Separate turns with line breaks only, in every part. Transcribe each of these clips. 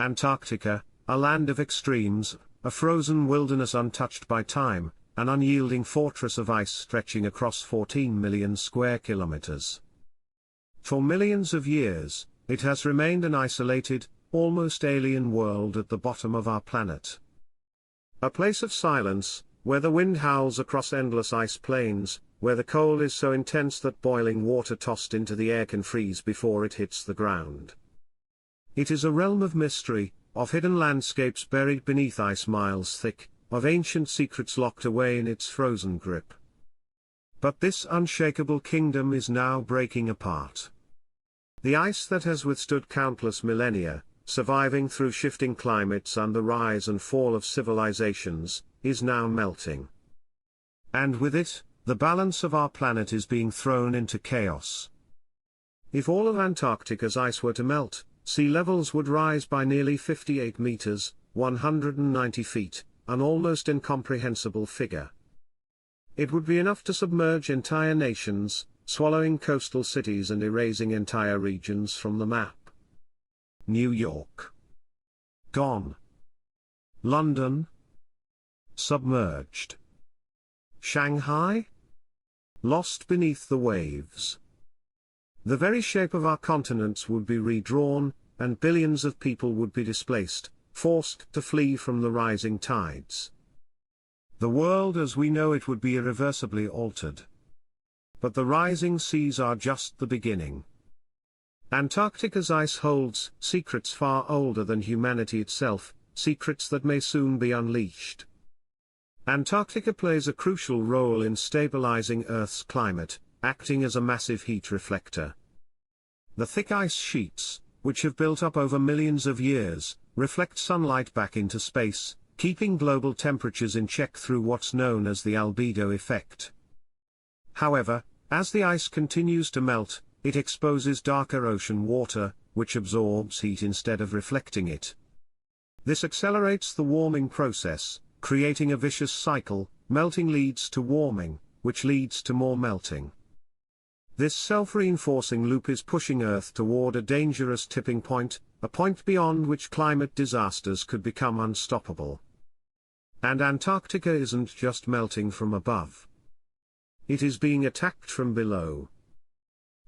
Antarctica, a land of extremes, a frozen wilderness untouched by time, an unyielding fortress of ice stretching across 14 million square kilometers. For millions of years, it has remained an isolated, almost alien world at the bottom of our planet. A place of silence, where the wind howls across endless ice plains, where the cold is so intense that boiling water tossed into the air can freeze before it hits the ground. It is a realm of mystery, of hidden landscapes buried beneath ice miles thick, of ancient secrets locked away in its frozen grip. But this unshakable kingdom is now breaking apart. The ice that has withstood countless millennia, surviving through shifting climates and the rise and fall of civilizations, is now melting. And with it, the balance of our planet is being thrown into chaos. If all of Antarctica's ice were to melt, sea levels would rise by nearly 58 meters, 190 feet, an almost incomprehensible figure. It would be enough to submerge entire nations, swallowing coastal cities and erasing entire regions from the map. New York. Gone. London. Submerged. Shanghai? Lost beneath the waves. The very shape of our continents would be redrawn, and billions of people would be displaced, forced to flee from the rising tides. The world as we know it would be irreversibly altered. But the rising seas are just the beginning. Antarctica's ice holds secrets far older than humanity itself, secrets that may soon be unleashed. Antarctica plays a crucial role in stabilizing Earth's climate, acting as a massive heat reflector. The thick ice sheets, which have built up over millions of years, reflect sunlight back into space, keeping global temperatures in check through what's known as the albedo effect. However, as the ice continues to melt, it exposes darker ocean water, which absorbs heat instead of reflecting it. This accelerates the warming process, creating a vicious cycle. Melting leads to warming, which leads to more melting. This self-reinforcing loop is pushing Earth toward a dangerous tipping point, a point beyond which climate disasters could become unstoppable. And Antarctica isn't just melting from above. It is being attacked from below.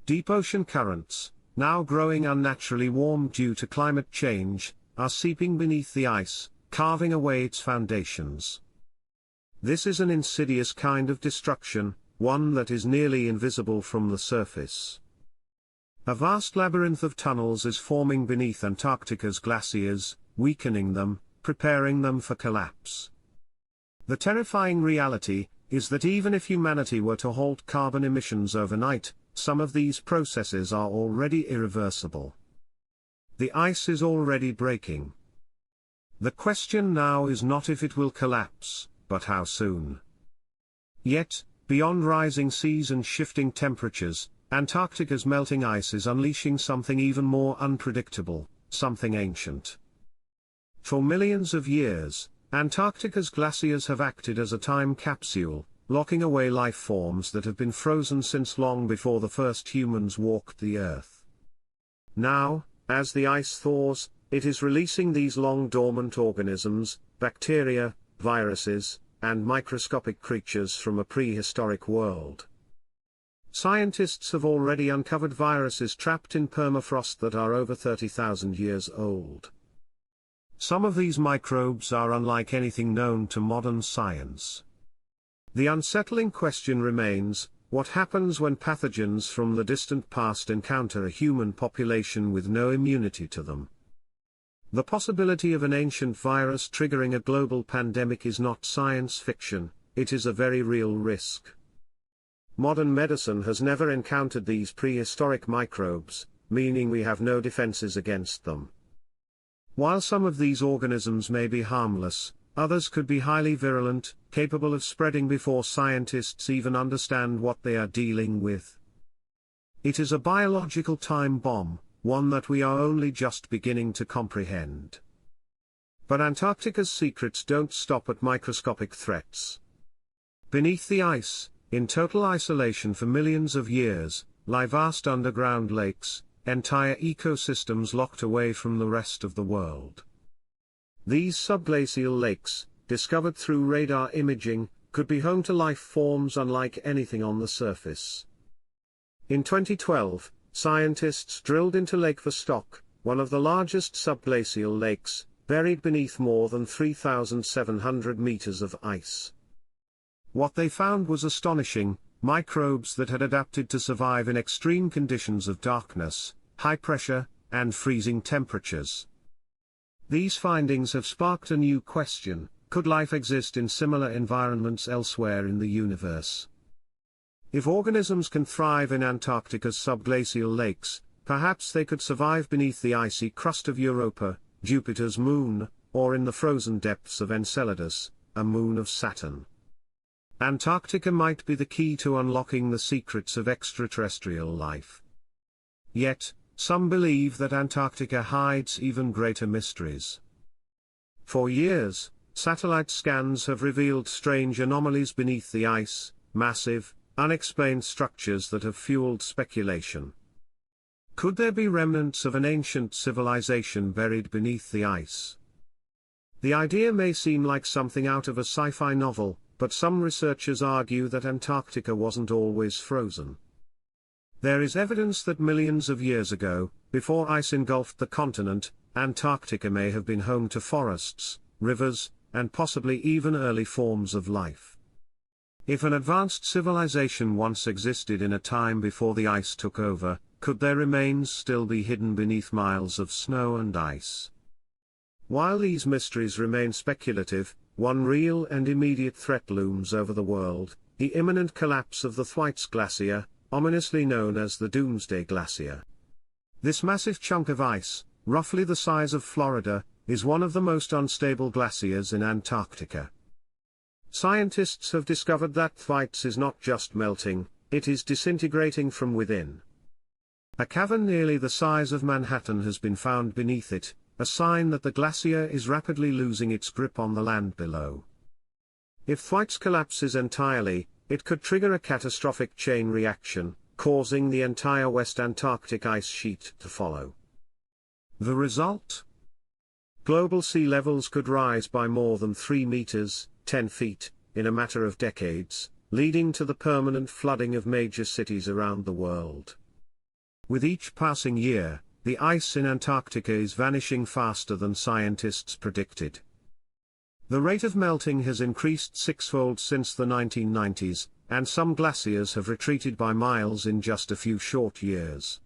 Deep ocean currents, now growing unnaturally warm due to climate change, are seeping beneath the ice, carving away its foundations. This is an insidious kind of destruction, one that is nearly invisible from the surface. A vast labyrinth of tunnels is forming beneath Antarctica's glaciers, weakening them, preparing them for collapse. The terrifying reality is that even if humanity were to halt carbon emissions overnight, some of these processes are already irreversible. The ice is already breaking. The question now is not if it will collapse, but how soon. Yet, beyond rising seas and shifting temperatures, Antarctica's melting ice is unleashing something even more unpredictable, something ancient. For millions of years, Antarctica's glaciers have acted as a time capsule, locking away life forms that have been frozen since long before the first humans walked the Earth. Now, as the ice thaws, it is releasing these long-dormant organisms, bacteria, viruses, and microscopic creatures from a prehistoric world. Scientists have already uncovered viruses trapped in permafrost that are over 30,000 years old. Some of these microbes are unlike anything known to modern science. The unsettling question remains, what happens when pathogens from the distant past encounter a human population with no immunity to them? The possibility of an ancient virus triggering a global pandemic is not science fiction, it is a very real risk. Modern medicine has never encountered these prehistoric microbes, meaning we have no defenses against them. While some of these organisms may be harmless, others could be highly virulent, capable of spreading before scientists even understand what they are dealing with. It is a biological time bomb, one that we are only just beginning to comprehend. But Antarctica's secrets don't stop at microscopic threats. Beneath the ice, in total isolation for millions of years, lie vast underground lakes, entire ecosystems locked away from the rest of the world. These subglacial lakes, discovered through radar imaging, could be home to life forms unlike anything on the surface. In 2012, scientists drilled into Lake Vostok, one of the largest subglacial lakes, buried beneath more than 3,700 meters of ice. What they found was astonishing: microbes that had adapted to survive in extreme conditions of darkness, high pressure, and freezing temperatures. These findings have sparked a new question: could life exist in similar environments elsewhere in the universe? If organisms can thrive in Antarctica's subglacial lakes, perhaps they could survive beneath the icy crust of Europa, Jupiter's moon, or in the frozen depths of Enceladus, a moon of Saturn. Antarctica might be the key to unlocking the secrets of extraterrestrial life. Yet, some believe that Antarctica hides even greater mysteries. For years, satellite scans have revealed strange anomalies beneath the ice, massive, unexplained structures that have fueled speculation. Could there be remnants of an ancient civilization buried beneath the ice? The idea may seem like something out of a sci-fi novel, but some researchers argue that Antarctica wasn't always frozen. There is evidence that millions of years ago, before ice engulfed the continent, Antarctica may have been home to forests, rivers, and possibly even early forms of life. If an advanced civilization once existed in a time before the ice took over, could their remains still be hidden beneath miles of snow and ice? While these mysteries remain speculative, one real and immediate threat looms over the world: the imminent collapse of the Thwaites Glacier, ominously known as the Doomsday Glacier. This massive chunk of ice, roughly the size of Florida, is one of the most unstable glaciers in Antarctica. Scientists have discovered that Thwaites is not just melting, it is disintegrating from within. A cavern nearly the size of Manhattan has been found beneath it, a sign that the glacier is rapidly losing its grip on the land below. If Thwaites collapses entirely, it could trigger a catastrophic chain reaction, causing the entire West Antarctic ice sheet to follow. The result? Global sea levels could rise by more than 3 meters, 10 feet, in a matter of decades, leading to the permanent flooding of major cities around the world. With each passing year, the ice in Antarctica is vanishing faster than scientists predicted. The rate of melting has increased sixfold since the 1990s, and some glaciers have retreated by miles in just a few short years.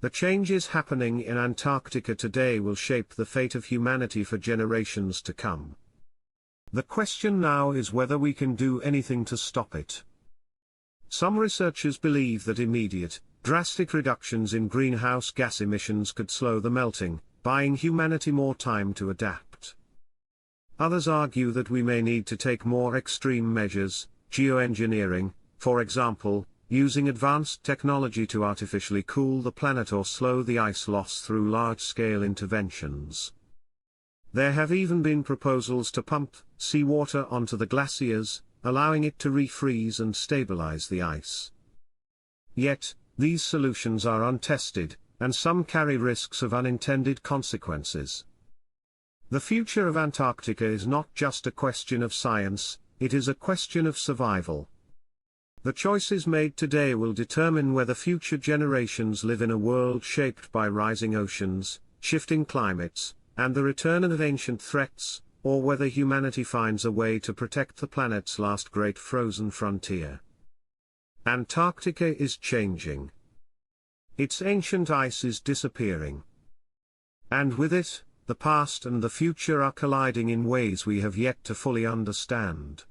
The changes happening in Antarctica today will shape the fate of humanity for generations to come. The question now is whether we can do anything to stop it. Some researchers believe that immediate, drastic reductions in greenhouse gas emissions could slow the melting, buying humanity more time to adapt. Others argue that we may need to take more extreme measures, geoengineering, for example, using advanced technology to artificially cool the planet or slow the ice loss through large-scale interventions. There have even been proposals to pump seawater onto the glaciers, allowing it to refreeze and stabilize the ice. Yet, these solutions are untested, and some carry risks of unintended consequences. The future of Antarctica is not just a question of science, it is a question of survival. The choices made today will determine whether future generations live in a world shaped by rising oceans, shifting climates, and the return of ancient threats, or whether humanity finds a way to protect the planet's last great frozen frontier. Antarctica is changing. Its ancient ice is disappearing. And with it, the past and the future are colliding in ways we have yet to fully understand.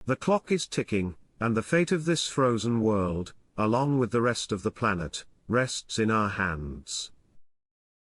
The clock is ticking, and the fate of this frozen world, along with the rest of the planet, rests in our hands.